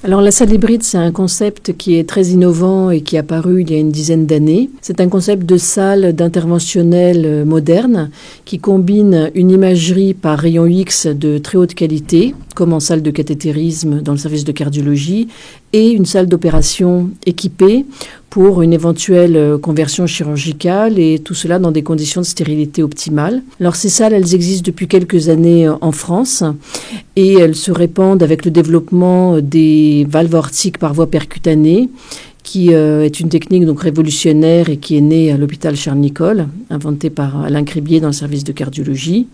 Alors la salle hybride, c'est un concept qui est très innovant et qui est apparu il y a une dizaine d'années. C'est un concept de salle d'interventionnel moderne qui combine une imagerie par rayon X de très haute qualité, comme en salle de cathétérisme dans le service de cardiologie, et une salle d'opération équipée pour une éventuelle conversion chirurgicale, et tout cela dans des conditions de stérilité optimales. Alors ces salles, elles existent depuis quelques années en France et elles se répandent avec le développement des valves aortiques par voie percutanée, qui est une technique donc révolutionnaire et qui est née à l'hôpital Charles-Nicolle, inventée par Alain Cribier dans le service de cardiologie.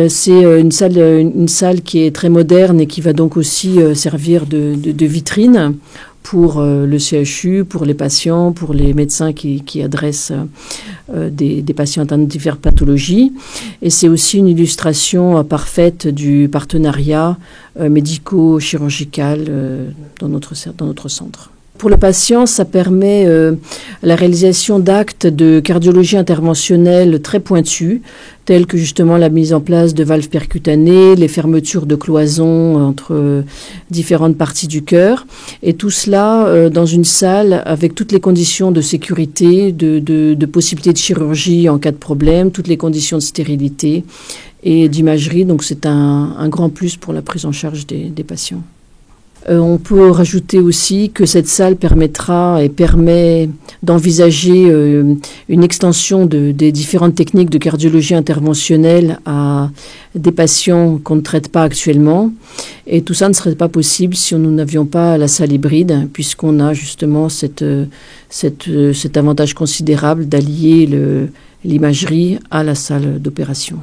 C'est une salle qui est très moderne et qui va donc aussi servir de vitrine pour le CHU, pour les patients, pour les médecins qui adressent des patients atteints de diverses pathologies. Et c'est aussi une illustration parfaite du partenariat médico-chirurgical dans notre centre. Pour le patient, ça permet la réalisation d'actes de cardiologie interventionnelle très pointus, tels que justement la mise en place de valves percutanées, les fermetures de cloisons entre différentes parties du cœur, et tout cela dans une salle avec toutes les conditions de sécurité, de possibilité de chirurgie en cas de problème, toutes les conditions de stérilité et d'imagerie. Donc c'est un grand plus pour la prise en charge des patients. On peut rajouter aussi que cette salle permettra et permet d'envisager une extension des différentes techniques de cardiologie interventionnelle à des patients qu'on ne traite pas actuellement. Et tout ça ne serait pas possible si nous n'avions pas la salle hybride, puisqu'on a justement cet avantage considérable d'allier l'imagerie à la salle d'opération.